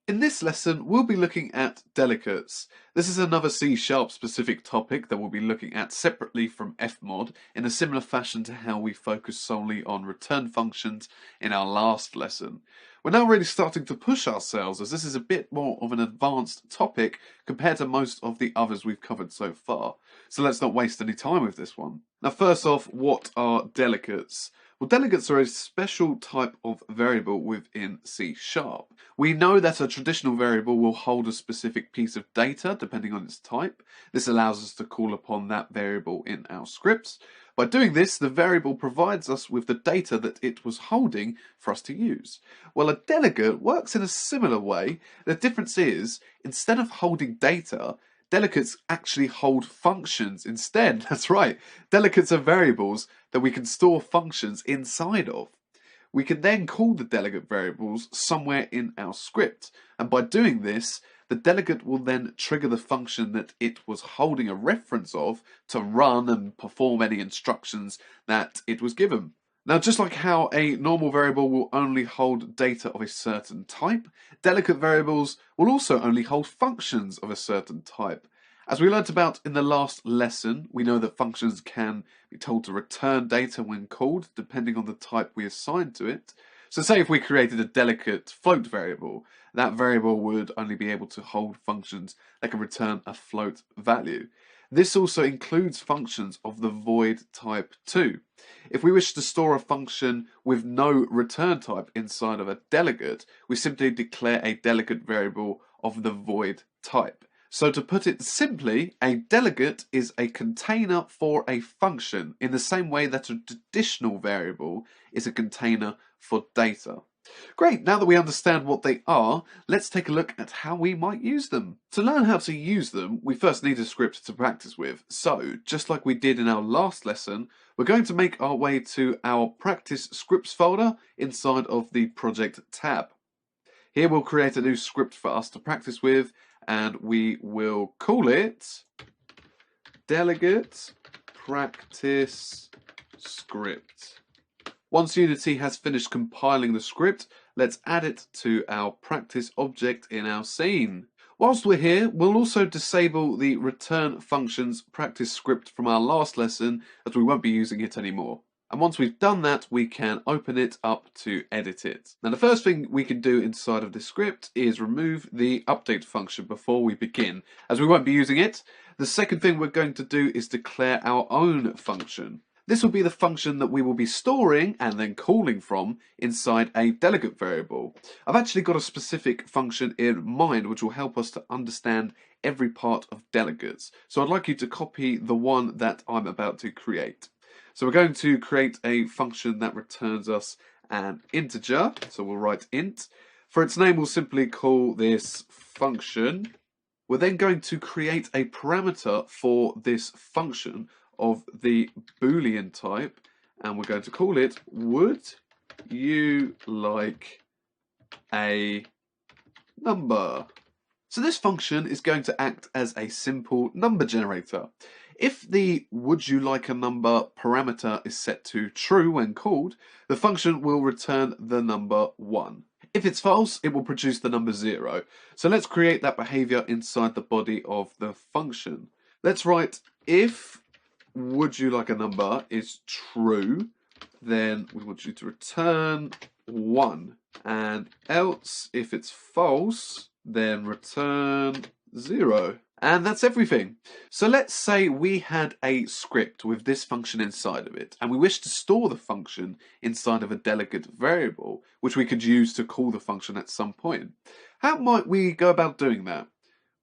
In this lesson, we'll be looking at delegates. This is another C# specific topic that we'll be looking at separately from FMOD in a similar fashion to how we focused solely on return functions in our last lesson. We're now really starting to push ourselves as this is a bit more of an advanced topic compared to most of the others we've covered so far. So let's not waste any time with this one. Now, first off, what are delegates? Well, delegates are a special type of variable within C#. We know that a traditional variable will hold a specific piece of data depending on its type. This allows us to call upon that variable in our scripts. By doing this, the variable provides us with the data that it was holding for us to use. Well, a delegate works in a similar way. The difference is, instead of holding data, delegates actually hold functions instead. That's right. Delegates are variables that we can store functions inside of. We can then call the delegate variables somewhere in our script. And by doing this, the delegate will then trigger the function that it was holding a reference of to run and perform any instructions that it was given. Now, just like how a normal variable will only hold data of a certain type, delegate variables will also only hold functions of a certain type. As we learnt about in the last lesson, we know that functions can be told to return data when called, depending on the type we assign to it. So say if we created a delegate float variable, that variable would only be able to hold functions that can return a float value. This also includes functions of the void type too. If we wish to store a function with no return type inside of a delegate, we simply declare a delegate variable of the void type. So to put it simply, a delegate is a container for a function in the same way that a traditional variable is a container for data. Great, now that we understand what they are, let's take a look at how we might use them. To learn how to use them, we first need a script to practice with. So, just like we did in our last lesson, we're going to make our way to our practice scripts folder inside of the project tab. Here we'll create a new script for us to practice with, and we will call it delegate practice script. Once Unity has finished compiling the script, let's add it to our practice object in our scene. Whilst we're here, we'll also disable the return functions practice script from our last lesson, as we won't be using it anymore. And once we've done that, we can open it up to edit it. Now, the first thing we can do inside of this script is remove the update function before we begin, as we won't be using it. The second thing we're going to do is declare our own function. This will be the function that we will be storing and then calling from inside a delegate variable. I've actually got a specific function in mind which will help us to understand every part of delegates. So I'd like you to copy the one that I'm about to create. So we're going to create a function that returns us an integer. So we'll write int. For its name, we'll simply call this function. We're then going to create a parameter for this function of the Boolean type, and we're going to call it would you like a number. So this function is going to act as a simple number generator. If the would you like a number parameter is set to true when called, the function will return the number 1. If it's false, it will produce the number 0. So let's create that behavior inside the body of the function. Let's write if would you like a number is true, then we want you to return 1. And else, if it's false, then return 0. And that's everything. So let's say we had a script with this function inside of it, and we wish to store the function inside of a delegate variable, which we could use to call the function at some point. How might we go about doing that?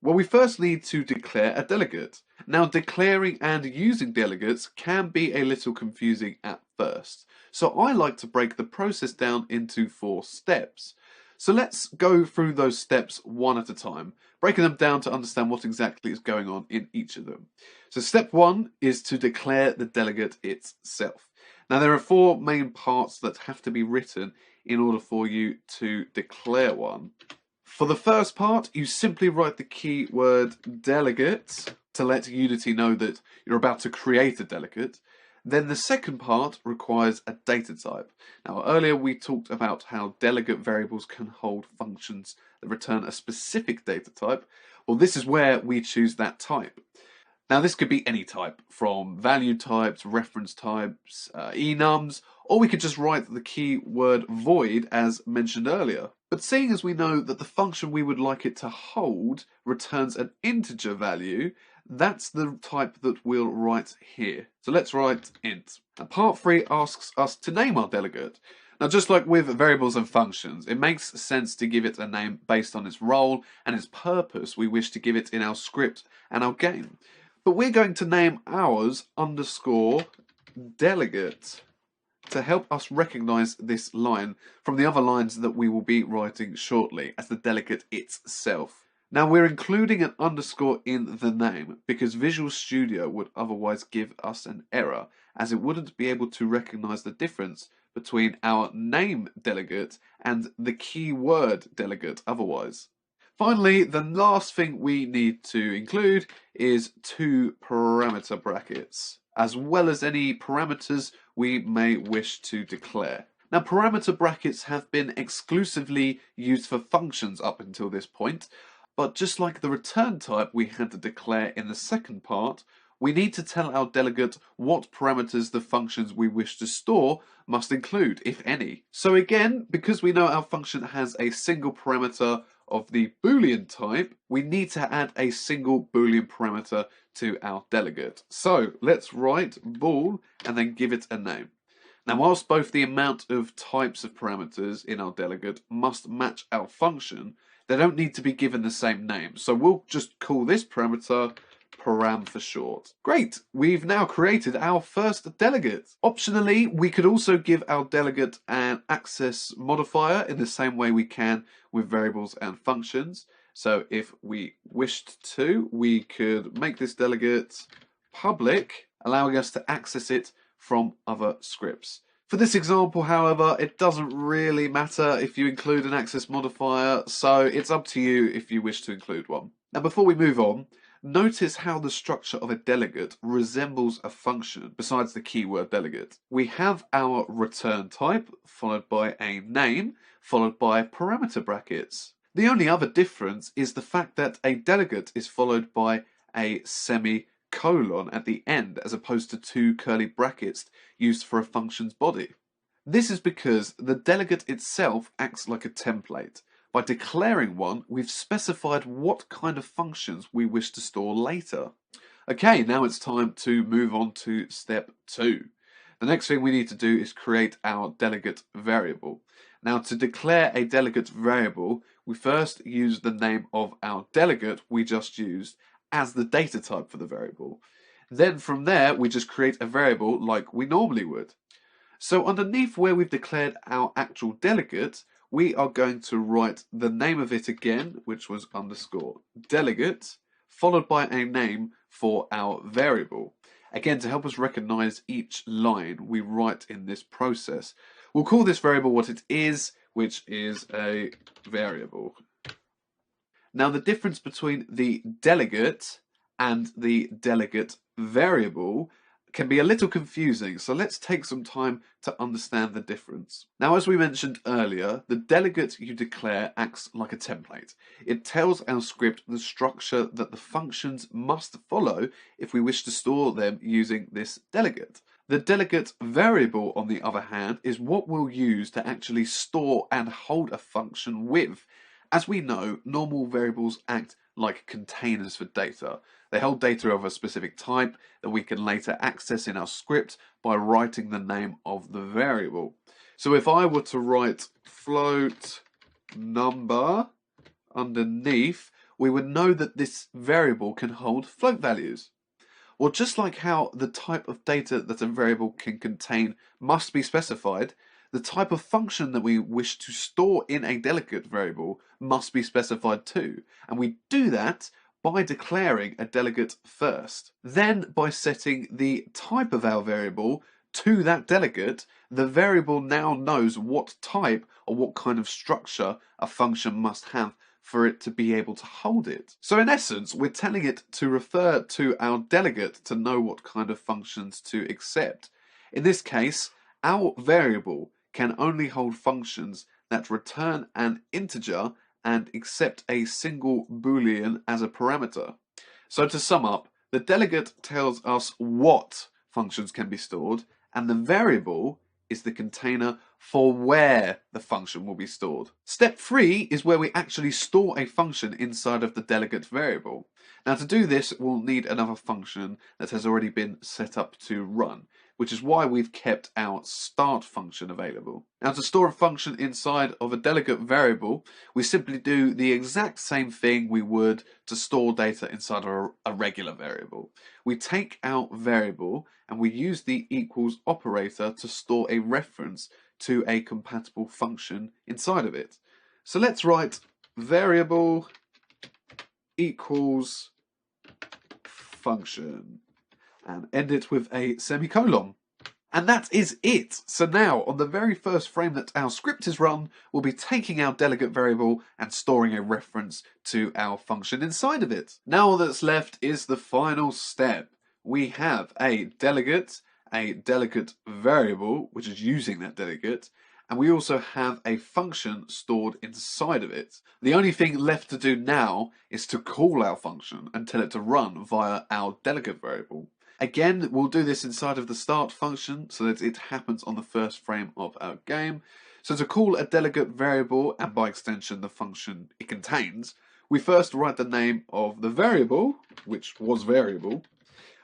Well, we first need to declare a delegate. Now, declaring and using delegates can be a little confusing at first. So I like to break the process down into 4 steps. So let's go through those steps one at a time, breaking them down to understand what exactly is going on in each of them. So step 1 is to declare the delegate itself. Now, there are 4 main parts that have to be written in order for you to declare one. For the first part, you simply write the keyword delegate to let Unity know that you're about to create a delegate. Then the second part requires a data type. Now, earlier we talked about how delegate variables can hold functions that return a specific data type. Well, this is where we choose that type. Now, this could be any type, from value types, reference types, enums, or we could just write the keyword void as mentioned earlier. But seeing as we know that the function we would like it to hold returns an integer value, that's the type that we'll write here. So let's write int. Now, part 3 asks us to name our delegate. Now, just like with variables and functions, it makes sense to give it a name based on its role and its purpose we wish to give it in our script and our game. But we're going to name ours underscore delegate to help us recognize this line from the other lines that we will be writing shortly as the delegate itself. Now, we're including an underscore in the name because Visual Studio would otherwise give us an error, as it wouldn't be able to recognize the difference between our name delegate and the keyword delegate otherwise. Finally, the last thing we need to include is 2 parameter brackets, as well as any parameters we may wish to declare. Now, parameter brackets have been exclusively used for functions up until this point, but just like the return type we had to declare in the second part, we need to tell our delegate what parameters the functions we wish to store must include, if any. So again, because we know our function has a single parameter of the Boolean type, we need to add a single Boolean parameter to our delegate. So let's write bool and then give it a name. Now, whilst both the amount of types of parameters in our delegate must match our function, they don't need to be given the same name. So we'll just call this parameter param for short. Great, we've now created our first delegate. Optionally, we could also give our delegate an access modifier in the same way we can with variables and functions. So if we wished to, we could make this delegate public, allowing us to access it from other scripts. For this example, however, it doesn't really matter if you include an access modifier, so it's up to you if you wish to include one. Now, before we move on, notice how the structure of a delegate resembles a function besides the keyword delegate. We have our return type, followed by a name, followed by parameter brackets. The only other difference is the fact that a delegate is followed by a semicolon at the end, as opposed to 2 curly brackets used for a function's body. This is because the delegate itself acts like a template. By declaring one, we've specified what kind of functions we wish to store later. Okay, now it's time to move on to step 2. The next thing we need to do is create our delegate variable. Now, to declare a delegate variable, we first use the name of our delegate we just used as the data type for the variable. Then from there, we just create a variable like we normally would. So underneath where we've declared our actual delegate, we are going to write the name of it again, which was underscore delegate, followed by a name for our variable. Again, to help us recognize each line we write in this process. We'll call this variable what it is, which is a variable. Now, the difference between the delegate and the delegate variable can be a little confusing, so let's take some time to understand the difference. Now, as we mentioned earlier, the delegate you declare acts like a template. It tells our script the structure that the functions must follow if we wish to store them using this delegate. The delegate variable, on the other hand, is what we'll use to actually store and hold a function with. As we know, normal variables act like containers for data. They hold data of a specific type that we can later access in our script by writing the name of the variable. So if I were to write float number underneath, we would know that this variable can hold float values. Well, just like how the type of data that a variable can contain must be specified, the type of function that we wish to store in a delegate variable must be specified too. And we do that by declaring a delegate first. Then, by setting the type of our variable to that delegate, the variable now knows what type or what kind of structure a function must have for it to be able to hold it. So in essence, we're telling it to refer to our delegate to know what kind of functions to accept. In this case, our variable can only hold functions that return an integer and accept a single boolean as a parameter. So to sum up, the delegate tells us what functions can be stored, and the variable is the container for where the function will be stored. Step 3 is where we actually store a function inside of the delegate variable. Now to do this, we'll need another function that has already been set up to run, which is why we've kept our start function available. Now to store a function inside of a delegate variable, we simply do the exact same thing we would to store data inside of a regular variable. We take our variable and we use the equals operator to store a reference to a compatible function inside of it. So let's write variable equals function and end it with a semicolon. And that is it. So now, on the very first frame that our script is run, we'll be taking our delegate variable and storing a reference to our function inside of it. Now all that's left is the final step. We have a delegate variable, which is using that delegate, and we also have a function stored inside of it. The only thing left to do now is to call our function and tell it to run via our delegate variable. Again, we'll do this inside of the start function so that it happens on the first frame of our game. So to call a delegate variable, and by extension the function it contains, we first write the name of the variable, which was variable,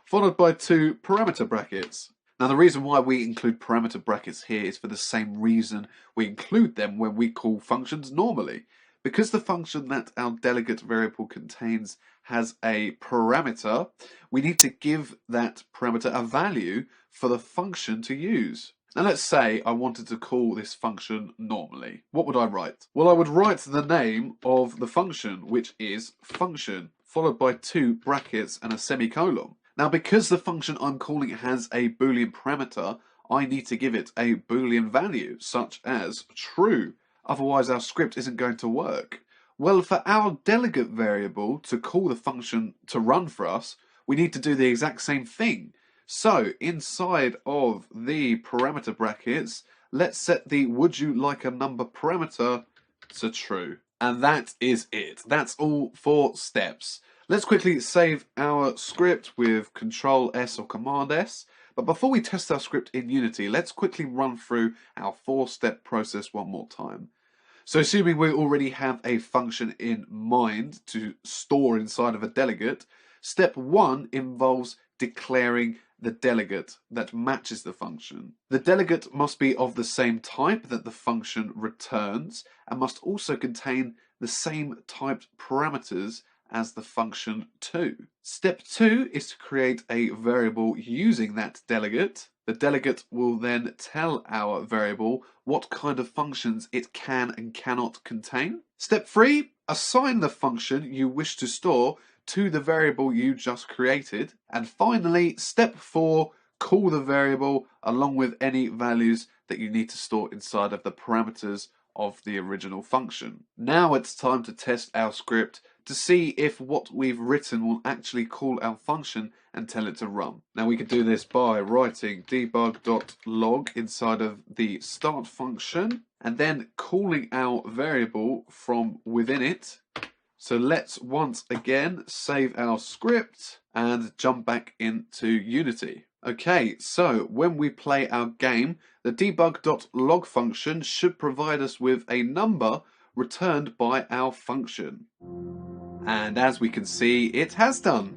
followed by 2 parameter brackets. Now the reason why we include parameter brackets here is for the same reason we include them when we call functions normally. Because the function that our delegate variable contains has a parameter, we need to give that parameter a value for the function to use. Now let's say I wanted to call this function normally. What would I write? Well, I would write the name of the function, which is function, followed by 2 brackets and a semicolon. Now, because the function I'm calling has a Boolean parameter, I need to give it a Boolean value, such as true. Otherwise, our script isn't going to work. Well, for our delegate variable to call the function to run for us, we need to do the exact same thing. So, inside of the parameter brackets, let's set the would you like a number parameter to true. And that is it. That's all 4 steps. Let's quickly save our script with Control S or Command S. But before we test our script in Unity, let's quickly run through our 4-step process one more time. So assuming we already have a function in mind to store inside of a delegate, step 1 involves declaring the delegate that matches the function. The delegate must be of the same type that the function returns and must also contain the same typed parameters as the function too. Step 2 is to create a variable using that delegate. The delegate will then tell our variable what kind of functions it can and cannot contain. Step 3, assign the function you wish to store to the variable you just created. And finally, step 4, call the variable along with any values that you need to store inside of the parameters of the original function. Now it's time to test our script to see if what we've written will actually call our function and tell it to run. Now we can do this by writing debug.log inside of the start function and then calling our variable from within it. So let's once again save our script and jump back into Unity. Okay, so when we play our game, the debug.log function should provide us with a number returned by our function. And as we can see, it has done.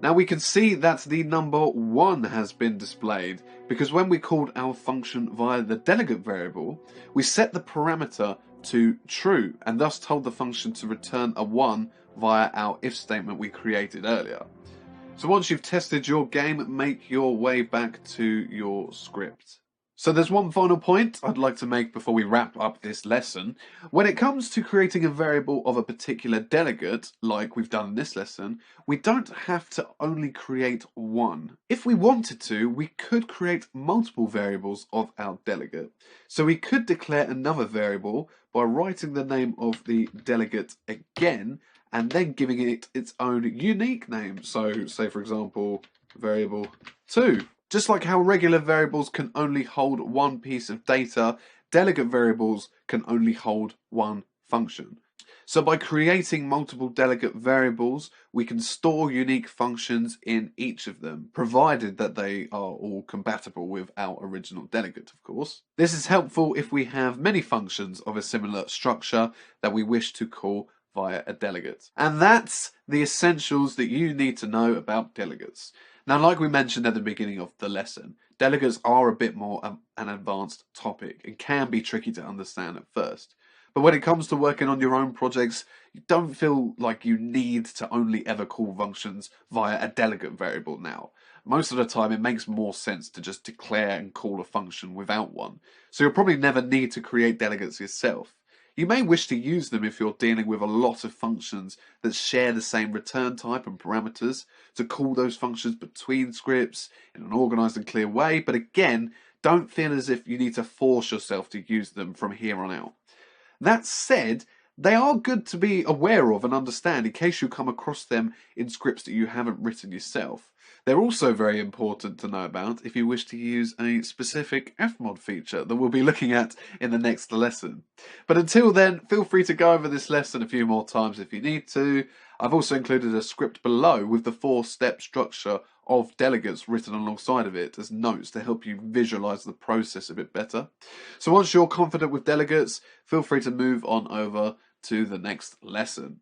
Now we can see that the number 1 has been displayed because when we called our function via the delegate variable, we set the parameter to true and thus told the function to return a 1 via our if statement we created earlier. So once you've tested your game, make your way back to your script. So there's one final point I'd like to make before we wrap up this lesson. When it comes to creating a variable of a particular delegate, like we've done in this lesson, we don't have to only create one. If we wanted to, we could create multiple variables of our delegate. So we could declare another variable by writing the name of the delegate again and then giving it its own unique name. So say for example, variable 2. Just like how regular variables can only hold one piece of data, delegate variables can only hold one function. So by creating multiple delegate variables, we can store unique functions in each of them, provided that they are all compatible with our original delegate, of course. This is helpful if we have many functions of a similar structure that we wish to call via a delegate. And that's the essentials that you need to know about delegates. Now, like we mentioned at the beginning of the lesson, delegates are a bit more an advanced topic and can be tricky to understand at first. But when it comes to working on your own projects, you don't feel like you need to only ever call functions via a delegate variable now. Most of the time, it makes more sense to just declare and call a function without one. So you'll probably never need to create delegates yourself. You may wish to use them if you're dealing with a lot of functions that share the same return type and parameters, to call those functions between scripts in an organized and clear way, but again, don't feel as if you need to force yourself to use them from here on out. That said, they are good to be aware of and understand in case you come across them in scripts that you haven't written yourself. They're also very important to know about if you wish to use a specific FMOD feature that we'll be looking at in the next lesson. But until then, feel free to go over this lesson a few more times if you need to. I've also included a script below with the 4-step structure of delegates written alongside of it as notes to help you visualize the process a bit better. So once you're confident with delegates, feel free to move on over to the next lesson.